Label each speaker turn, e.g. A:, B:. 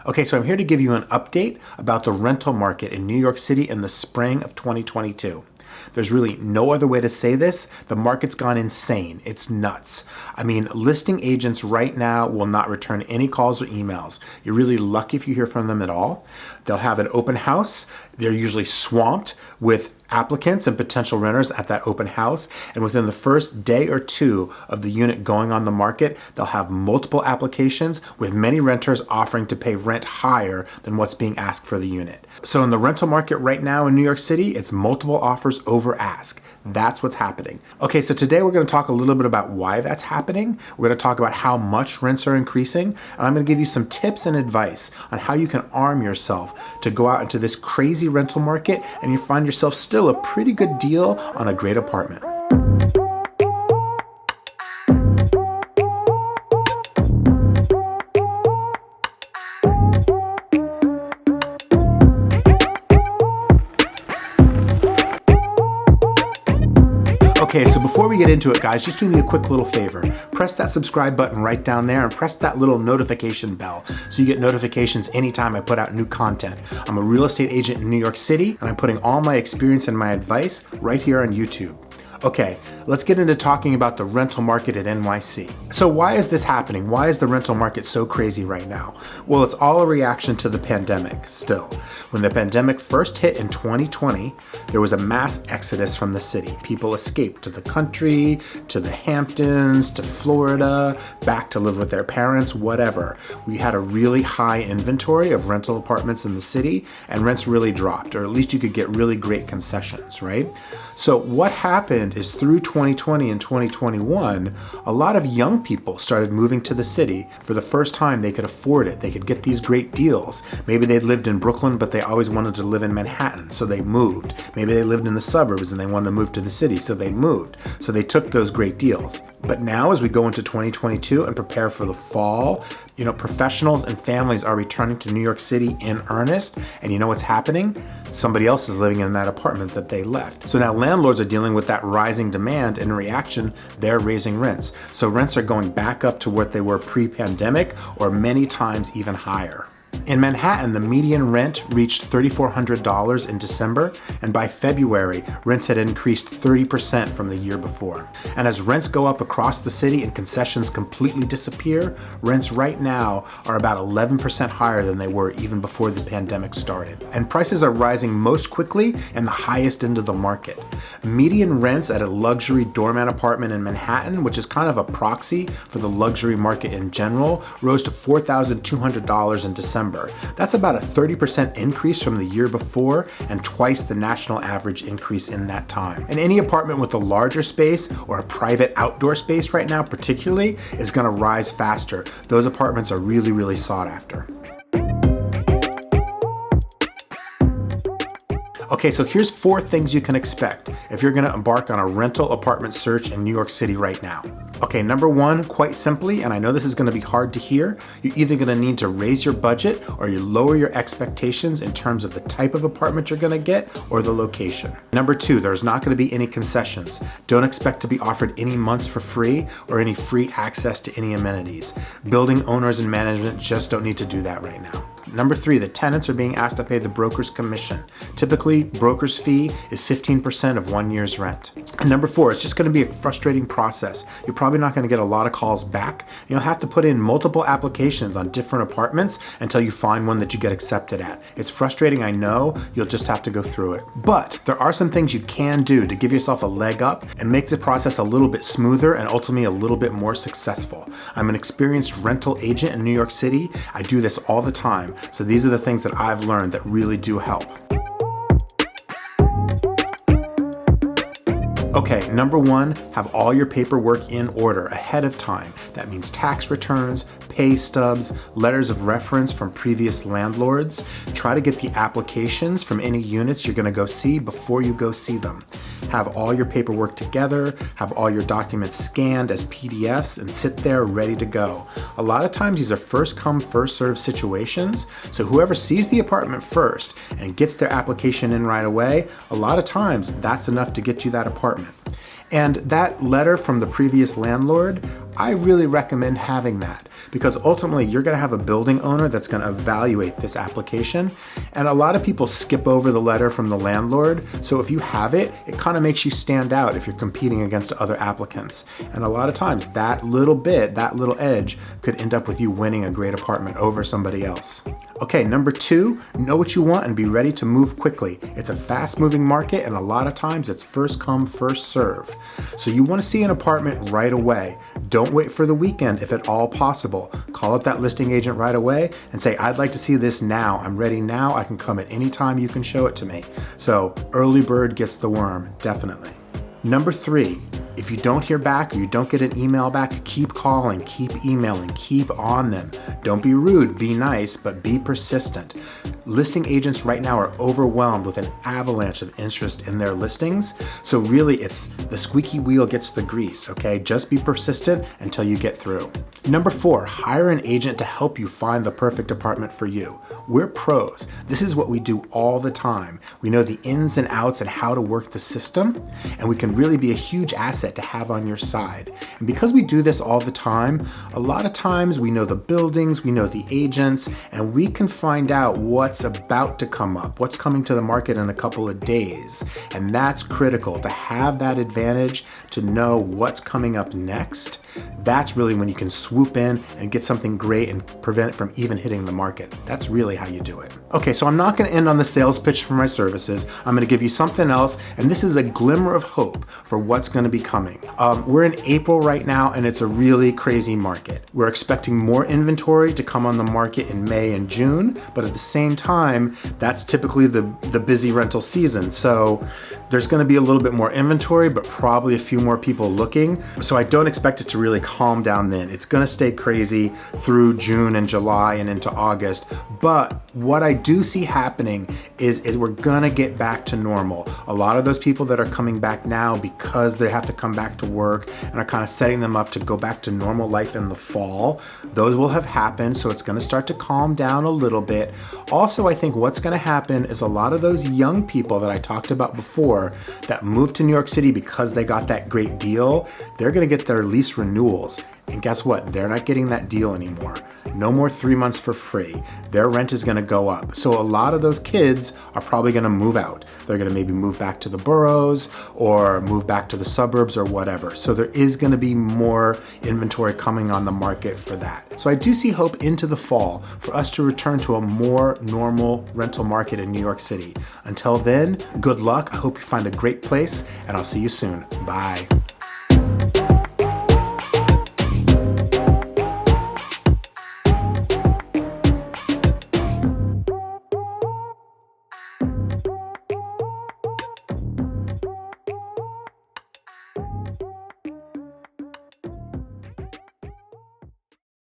A: Okay, so I'm here to give you an update about the rental market in New York City in the spring of 2022. There's really no other way to say this. The market's gone insane. It's nuts. I mean, listing agents right now will not return any calls or emails. You're really lucky if you hear from them at all. They'll have an open house. They're usually swamped with applicants and potential renters at that open house. And within the first day or two of the unit going on the market, they'll have multiple applications with many renters offering to pay rent higher than what's being asked for the unit. So in the rental market right now in New York City, it's multiple offers over ask. That's what's happening. Okay, so today we're going to talk a little bit about why that's happening. We're going to talk about how much rents are increasing, and I'm going to give you some tips and advice on how you can arm yourself to go out into this crazy rental market and you find yourself still a pretty good deal on a great apartment. Okay, so before we get into it, guys, just do me a quick little favor. Press that subscribe button right down there and press that little notification bell so you get notifications anytime I put out new content. I'm a real estate agent in New York City, and I'm putting all my experience and my advice right here on YouTube. Okay, let's get into talking about the rental market at NYC. So why is this happening? Why is the rental market so crazy right now? Well, it's all a reaction to the pandemic still. When the pandemic first hit in 2020, there was a mass exodus from the city. People escaped to the country, to the Hamptons, to Florida, back to live with their parents, whatever. We had a really high inventory of rental apartments in the city, and rents really dropped, or at least you could get really great concessions, right? So what happened is through 2020 and 2021, a lot of young people started moving to the city. For the first time, they could afford it. They could get these great deals. Maybe they'd lived in Brooklyn, but they always wanted to live in Manhattan, so they moved. Maybe they lived in the suburbs and they wanted to move to the city, so they moved. So they took those great deals. But now as we go into 2022 and prepare for the fall, professionals and families are returning to New York City in earnest. And you know what's happening? Somebody else is living in that apartment that they left. So now landlords are dealing with that rising demand, and in reaction, they're raising rents. So rents are going back up to what they were pre-pandemic, or many times even higher. In Manhattan, the median rent reached $3,400 in December, and by February, rents had increased 30% from the year before. And as rents go up across the city and concessions completely disappear, rents right now are about 11% higher than they were even before the pandemic started. And prices are rising most quickly in the highest end of the market. Median rents at a luxury doorman apartment in Manhattan, which is kind of a proxy for the luxury market in general, rose to $4,200 in December. That's about a 30% increase from the year before and twice the national average increase in that time. And any apartment with a larger space or a private outdoor space right now particularly is going to rise faster. Those apartments are really, really sought after. Okay, so here's 4 things you can expect if you're gonna embark on a rental apartment search in New York City right now. Okay, number 1, quite simply, and I know this is gonna be hard to hear, you're either gonna need to raise your budget or you lower your expectations in terms of the type of apartment you're gonna get or the location. Number 2, there's not gonna be any concessions. Don't expect to be offered any months for free or any free access to any amenities. Building owners and management just don't need to do that right now. Number 3, the tenants are being asked to pay the broker's commission. Typically, broker's fee is 15% of 1 year's rent. And number 4, it's just gonna be a frustrating process. You're probably not gonna get a lot of calls back. You'll have to put in multiple applications on different apartments until you find one that you get accepted at. It's frustrating, I know. You'll just have to go through it. But there are some things you can do to give yourself a leg up and make the process a little bit smoother and ultimately a little bit more successful. I'm an experienced rental agent in New York City. I do this all the time. So these are the things that I've learned that really do help. Okay, number 1, have all your paperwork in order ahead of time. That means tax returns, pay stubs, letters of reference from previous landlords. Try to get the applications from any units you're gonna go see before you go see them. Have all your paperwork together, have all your documents scanned as PDFs, and sit there ready to go. A lot of times these are first come, first served situations, so whoever sees the apartment first and gets their application in right away, a lot of times that's enough to get you that apartment. And that letter from the previous landlord, I really recommend having that, because ultimately you're gonna have a building owner that's gonna evaluate this application. And a lot of people skip over the letter from the landlord. So if you have it, it kind of makes you stand out if you're competing against other applicants. And a lot of times that little bit, that little edge could end up with you winning a great apartment over somebody else. Okay, number 2, know what you want and be ready to move quickly. It's a fast moving market and a lot of times it's first come, first serve. So you want to see an apartment right away. Don't wait for the weekend if at all possible. Call up that listing agent right away and say, I'd like to see this now. I'm ready now. I can come at any time you can show it to me. So early bird gets the worm, definitely. Number 3, if you don't hear back or you don't get an email back, keep calling, keep emailing, keep on them. Don't be rude, be nice, but be persistent. Listing agents right now are overwhelmed with an avalanche of interest in their listings. So really it's the squeaky wheel gets the grease, okay? Just be persistent until you get through. Number 4, hire an agent to help you find the perfect apartment for you. We're pros. This is what we do all the time. We know the ins and outs and how to work the system, and we can really be a huge asset to have on your side. And because we do this all the time, a lot of times we know the buildings, we know the agents, and we can find out what's about to come up, what's coming to the market in a couple of days. And that's critical to have that advantage to know what's coming up next. That's really when you can swoop in and get something great and prevent it from even hitting the market. That's really how you do it. Okay, so I'm not gonna end on the sales pitch for my services. I'm gonna give you something else, and this is a glimmer of hope for what's gonna be coming. We're in April right now, and it's a really crazy market. We're expecting more inventory to come on the market in May and June, but at the same time, that's typically the busy rental season. So there's gonna be a little bit more inventory, but probably a few more people looking. So I don't expect it to really calm down then. It's gonna stay crazy through June and July and into August. But what I do see happening is we're gonna get back to normal. A lot of those people that are coming back now because they have to come back to work and are kind of setting them up to go back to normal life in the fall, those will have happened. So it's gonna start to calm down a little bit. Also, I think what's gonna happen is a lot of those young people that I talked about before that moved to New York City because they got that great deal, they're gonna get their lease renewals. And guess what? They're not getting that deal anymore. No more 3 months for free. Their rent is gonna go up. So a lot of those kids are probably gonna move out. They're gonna maybe move back to the boroughs or move back to the suburbs or whatever. So there is gonna be more inventory coming on the market for that. So I do see hope into the fall for us to return to a more normal rental market in New York City. Until then, good luck. I hope you find a great place, and I'll see you soon. Bye.